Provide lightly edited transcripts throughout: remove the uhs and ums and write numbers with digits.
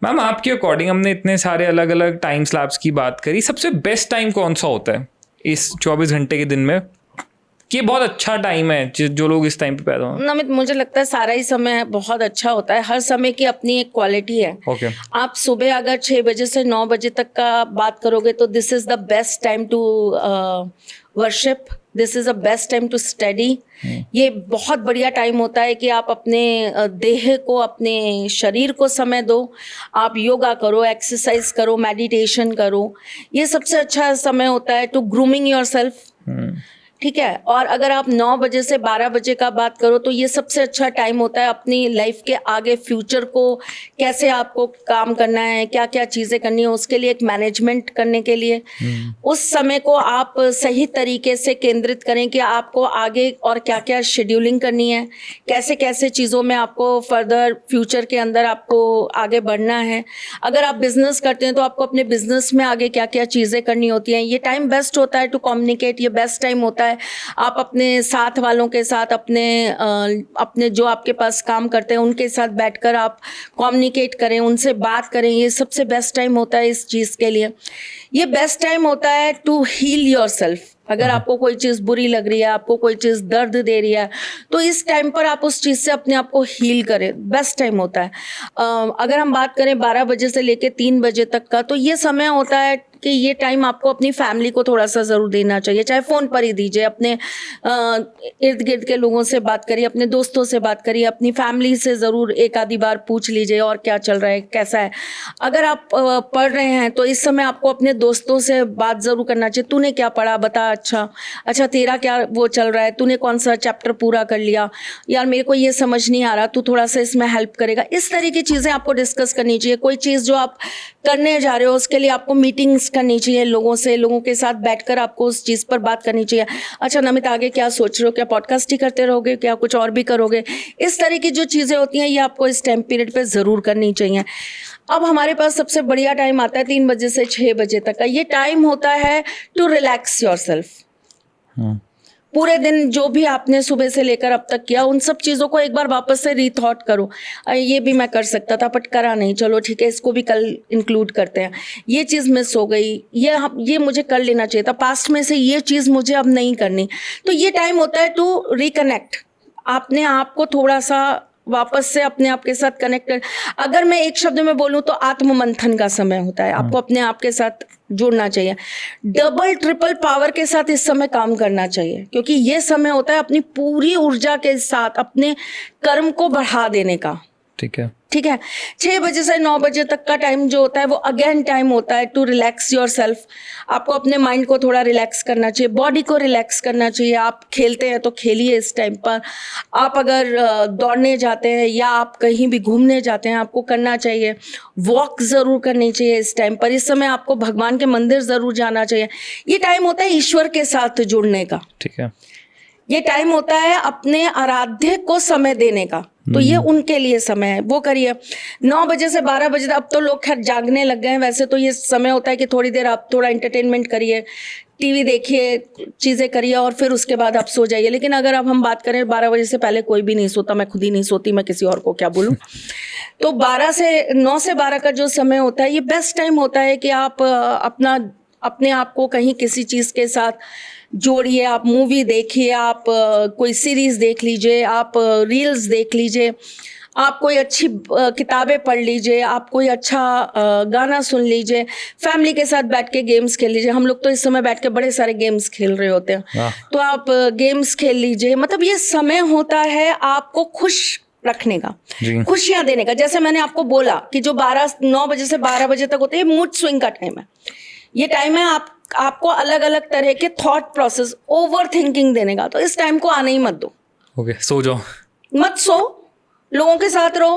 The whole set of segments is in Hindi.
मैम आपके अकॉर्डिंग हमने इतने सारे अलग अलग टाइम स्लैब्स की बात करी, सबसे बेस्ट टाइम कौन सा होता है इस 24 घंटे के दिन में कि ये बहुत अच्छा टाइम है जो लोग इस टाइम पे पैदा हो? नमित, मुझे लगता है सारा ही समय बहुत अच्छा होता है। हर समय की अपनी एक क्वालिटी है। Okay. आप सुबह अगर 6 बजे से 9 बजे तक का बात करोगे तो this is the best time to worship, this is the best time to study. ये बहुत बढ़िया टाइम होता है कि आप अपने देह को, अपने शरीर को समय दो, आप योगा करो, एक्सरसाइज करो, मेडिटेशन करो। ये सबसे अच्छा समय होता है टू ग्रूमिंग योर सेल्फ। ठीक है। और अगर आप 9 बजे से 12 बजे का बात करो तो ये सबसे अच्छा टाइम होता है अपनी लाइफ के आगे फ्यूचर को कैसे आपको काम करना है, क्या क्या चीज़ें करनी है, उसके लिए एक मैनेजमेंट करने के लिए उस समय को आप सही तरीके से केंद्रित करें कि आपको आगे और क्या क्या शेड्यूलिंग करनी है, कैसे कैसे चीज़ों में आपको फर्दर फ्यूचर के अंदर आपको आगे बढ़ना है। अगर आप बिजनेस करते हैं तो आपको अपने बिजनेस में आगे क्या क्या चीज़ें करनी होती हैं। ये टाइम बेस्ट होता है टू कम्युनिकेट, ये बेस्ट टाइम होता है आप अपने साथ वालों के साथ, अपने जो आपके पास काम करते हैं उनके साथ बैठकर आप कम्युनिकेट करें, उनसे बात करें। ये सबसे बेस्ट टाइम होता है इस चीज़ के लिए। ये बेस्ट टाइम होता है टू हील योरसेल्फ। अगर आपको कोई चीज़ बुरी लग रही है, आपको कोई चीज़ दर्द दे रही है, तो इस टाइम पर आप उस चीज़ से अपने आप को हील करें, बेस्ट टाइम होता है। अगर हम बात करें 12 बजे से लेकर 3 बजे तक का, तो ये समय होता है कि ये टाइम आपको अपनी फैमिली को थोड़ा सा ज़रूर देना चाहिए, चाहे फ़ोन पर ही दीजिए, अपने इर्द गिर्द के लोगों से बात करिए, अपने दोस्तों से बात करिए, अपनी फैमिली से ज़रूर एक आधी बार पूछ लीजिए और क्या चल रहा है, कैसा है। अगर आप पढ़ रहे हैं तो इस समय आपको अपने दोस्तों से बात ज़रूर करना चाहिए, तूने क्या पढ़ा बता, अच्छा तेरा क्या वो चल रहा है, तूने कौन सा चैप्टर पूरा कर लिया, यार मेरे को ये समझ नहीं आ रहा, तू थोड़ा सा इसमें हेल्प करेगा। इस तरह की चीज़ें आपको डिस्कस करनी चाहिए। कोई चीज़ जो आप करने जा रहे हो उसके लिए आपको मीटिंग्स करनी चाहिए लोगों के साथ बैठकर आपको उस चीज़ पर बात करनी चाहिए। अच्छा नमित, आगे क्या सोच रहे हो, क्या पॉडकास्ट ही करते रहोगे, क्या कुछ और भी करोगे? इस तरह की जो चीज़ें होती हैं ये आपको इस टाइम पीरियड पे ज़रूर करनी चाहिए। अब हमारे पास सबसे बढ़िया टाइम आता है 3 बजे से 6 बजे तक का। ये टाइम होता है टू रिलैक्स योर सेल्फ। पूरे दिन जो भी आपने सुबह से लेकर अब तक किया, उन सब चीज़ों को एक बार वापस से रीथॉट करो। ये भी मैं कर सकता था बट करा नहीं, चलो ठीक है इसको भी कल इंक्लूड करते हैं। ये चीज़ मिस हो गई, ये मुझे कर लेना चाहिए था, पास्ट में से ये चीज़ मुझे अब नहीं करनी। तो ये टाइम होता है टू रिकनेक्ट, अपने आप को थोड़ा सा वापस से अपने आप के साथ कनेक्ट कर। अगर मैं एक शब्द में बोलूँ तो आत्म मंथन का समय होता है। आपको अपने आप के साथ जुड़ना चाहिए, डबल ट्रिपल पावर के साथ इस समय काम करना चाहिए, क्योंकि ये समय होता है अपनी पूरी ऊर्जा के साथ अपने कर्म को बढ़ा देने का। ठीक है। 6 बजे से 9 बजे तक का टाइम जो होता है वो अगेन टाइम होता है टू रिलैक्स योर सेल्फ। आपको अपने माइंड को थोड़ा रिलैक्स करना चाहिए, बॉडी को रिलैक्स करना चाहिए। आप खेलते हैं तो खेलिए इस टाइम पर। आप अगर दौड़ने जाते हैं या आप कहीं भी घूमने जाते हैं, आपको करना चाहिए, वॉक ज़रूर करनी चाहिए इस टाइम पर। इस समय आपको भगवान के मंदिर ज़रूर जाना चाहिए। ये टाइम होता है ईश्वर के साथ जुड़ने का। ठीक है। ये टाइम होता है अपने आराध्य को समय देने का, तो ये उनके लिए समय है, वो करिए। 9 बजे से 12 बजे तक अब तो लोग खैर जागने लग गए हैं, वैसे तो ये समय होता है कि थोड़ी देर आप थोड़ा एंटरटेनमेंट करिए, टीवी देखिए, चीज़ें करिए और फिर उसके बाद आप सो जाइए। लेकिन अगर अब हम बात करें 12 बजे से पहले कोई भी नहीं सोता, मैं खुद ही नहीं सोती, मैं किसी और को क्या बोलूँ। तो 9 से 12 का जो समय होता है ये बेस्ट टाइम होता है कि आप अपने आप को कहीं किसी चीज़ के साथ जोड़िए। आप मूवी देखिए, आप कोई सीरीज़ देख लीजिए, आप रील्स देख लीजिए, आप कोई अच्छी किताबें पढ़ लीजिए, आप कोई अच्छा गाना सुन लीजिए, फैमिली के साथ बैठ के गेम्स खेल लीजिए। हम लोग तो इस समय बैठ के बड़े सारे गेम्स खेल रहे होते हैं, तो आप गेम्स खेल लीजिए। मतलब ये समय होता है आपको खुश रखने का, खुशियां देने का। जैसे मैंने आपको बोला कि जो 9 बजे से 12 बजे तक होते हैं, मूड स्विंग का टाइम है। ये टाइम है आपको अलग अलग तरह के थॉट प्रोसेस, ओवर थिंकिंग देने का। तो इस टाइम को आने ही मत दो। ओके, सो जाओ, मत सो, लोगों के साथ रहो,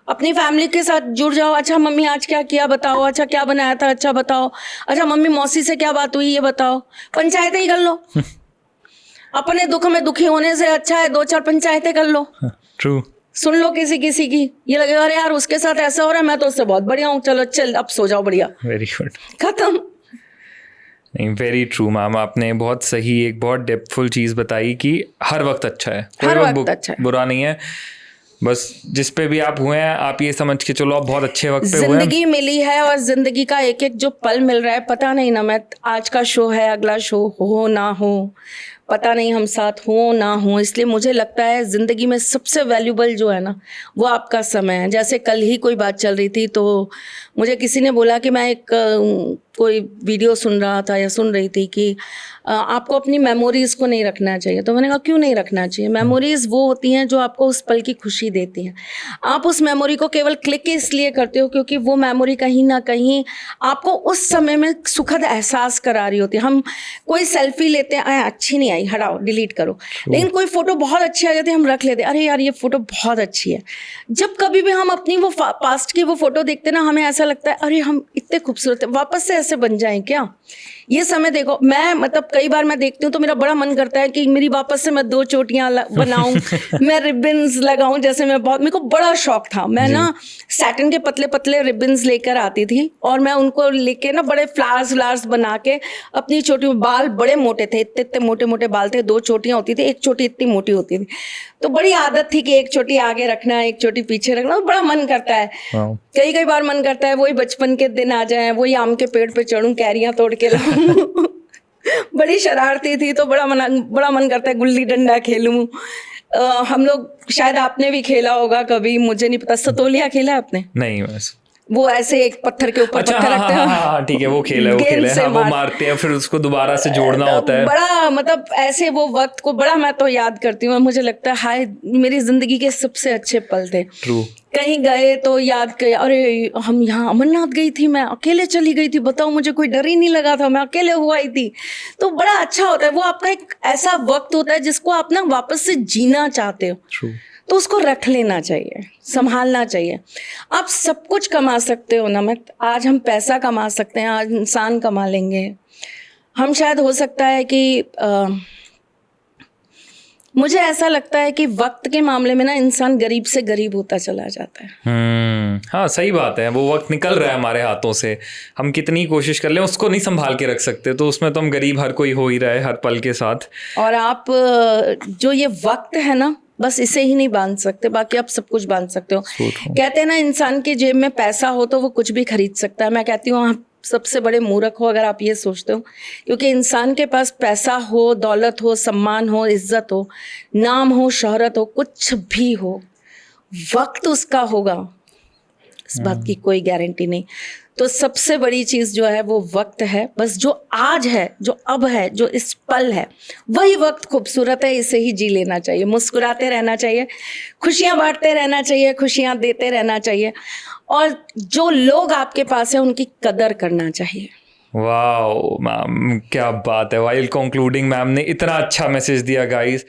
अपनी फैमिली के साथ जुड़ जाओ। अच्छा मम्मी आज क्या किया बताओ, अच्छा क्या बनाया था, अच्छा बताओ, अच्छा मम्मी मौसी से क्या बात हुई ये बताओ। पंचायतें ही कर लो। अपने दुख में दुखी होने से अच्छा है 2-4 पंचायतें कर लो। ट्रू। सुन लो किसी की, ये लगेगा अरे यार उसके साथ ऐसा हो रहा है, मैं तो उससे बहुत बढ़िया हूँ, चलो चल अब सो जाओ, बढ़िया, वेरी गुड, खत्म। नहीं, वेरी ट्रू मैम, आपने बहुत सही, एक बहुत डेप्थफुल चीज़ बताई कि हर वक्त अच्छा है, कोई वक्त अच्छा है, बुरा नहीं है। बस जिस पे भी आप हुए हैं आप ये समझ के चलो आप बहुत अच्छे वक्त पे हुए हैं। जिंदगी मिली है और जिंदगी का एक एक जो पल मिल रहा है, पता नहीं ना, मैं आज का शो है, अगला शो हो ना हो, पता नहीं हम साथ हो ना हो। इसलिए मुझे लगता है ज़िंदगी में सबसे वैल्यूबल जो है ना वो आपका समय है। जैसे कल ही कोई बात चल रही थी तो मुझे किसी ने बोला कि मैं एक कोई वीडियो सुन रहा था या सुन रही थी कि आपको अपनी मेमोरीज़ को नहीं रखना चाहिए। तो मैंने कहा क्यों नहीं रखना चाहिए? मेमोरीज़ वो होती हैं जो आपको उस पल की खुशी देती हैं। आप उस मेमोरी को केवल क्लिक इसलिए करते हो क्योंकि वो मेमोरी कहीं ना कहीं आपको उस समय में सुखद एहसास करा रही होती है। हम कोई सेल्फी लेते हैं, अच्छी नहीं आई, हटाओ, डिलीट करो। लेकिन कोई फ़ोटो बहुत अच्छी आ जाती है, हम रख लेते हैं, अरे यार ये फ़ोटो बहुत अच्छी है। जब कभी भी हम अपनी वो पास्ट की वो फ़ोटो देखते हैं ना, हमें ऐसा लगता है अरे हम इतने खूबसूरत हैं, वापस से ऐसे बन जाएं क्या? ये समय देखो, मैं मतलब कई बार मैं देखती हूँ तो मेरा बड़ा मन करता है कि मेरी वापस से मैं 2 चोटियाँ बनाऊं, मैं रिबन्स लगाऊं। जैसे मेरे को बड़ा शौक था, मैं ना सैटिन के पतले पतले रिबन्स लेकर आती थी और मैं उनको लेके ना बड़े फ्लावर्स बना के अपनी चोटी में, बाल बड़े मोटे थे, इतने इतने मोटे मोटे बाल थे, 2 चोटियाँ होती थी, एक चोटी इतनी मोटी होती थी। तो बड़ी आदत थी कि एक चोटी आगे रखना, एक चोटी पीछे रखना, बड़ा मन करता है। कई बार मन करता है वही बचपन के दिन आ जाए, वही आम के पेड़ पे चढ़ूं, कैरियां तोड़ के लाऊं। बड़ी शरारती थी तो बड़ा मन करता है गुल्ली डंडा खेलूं। हम लोग, शायद आपने भी खेला होगा कभी, मुझे नहीं पता, सतोलिया खेला आपने? नहीं बस वो ऐसे एक पत्थर के ऊपर अच्छा, पत्थर रखते हैं, हाँ ठीक है, वो खेल है, हाँ, वो मारते हैं फिर उसको दोबारा से जोड़ना होता है। बड़ा मतलब ऐसे वो वक्त को बड़ा मैं तो याद करती हूँ। मुझे लगता है हाय मेरी जिंदगी के सबसे अच्छे पल थे। ट्रू। कहीं गए तो याद किया, अरे हम यहाँ अमरनाथ गई थी, मैं अकेले चली गई थी, बताओ मुझे कोई डर ही नहीं लगा था, मैं अकेले हुआ ही थी। तो बड़ा अच्छा होता है, वो आपका एक ऐसा वक्त होता है जिसको आप ना वापस से जीना चाहते हो। ट्रू। तो उसको रख लेना चाहिए, संभालना चाहिए। आप सब कुछ कमा सकते हो ना, आज हम पैसा कमा सकते हैं, आज इंसान कमा लेंगे हम, शायद हो सकता है कि मुझे ऐसा लगता है कि वक्त के मामले में ना इंसान गरीब से गरीब होता चला जाता है। हाँ सही बात है, वो वक्त निकल रहा है हमारे हाथों से, हम कितनी कोशिश कर लें उसको नहीं संभाल के रख सकते, तो उसमें तो हम गरीब हर कोई हो ही रहा है हर पल के साथ। और आप जो ये वक्त है ना, बस इसे ही नहीं बांध सकते, बाकी आप सब कुछ बांध सकते हो। कहते हैं ना इंसान के जेब में पैसा हो तो वो कुछ भी खरीद सकता है। मैं कहती हूँ आप सबसे बड़े मूर्ख हो अगर आप ये सोचते हो, क्योंकि इंसान के पास पैसा हो, दौलत हो, सम्मान हो, इज्जत हो, नाम हो, शोहरत हो, कुछ भी हो, वक्त उसका होगा, इस बात की कोई गारंटी नहीं। तो सबसे बड़ी चीज़ जो है वो वक्त है। बस जो आज है, जो अब है, जो इस पल है, वही वक्त खूबसूरत है, इसे ही जी लेना चाहिए, मुस्कुराते रहना चाहिए, खुशियाँ बांटते रहना चाहिए, खुशियाँ देते रहना चाहिए, और जो लोग आपके पास है उनकी कदर करना चाहिए। वाह मैम, क्या बात है, वाइल कंक्लूडिंग मैम ने इतना अच्छा मैसेज दिया गाइस।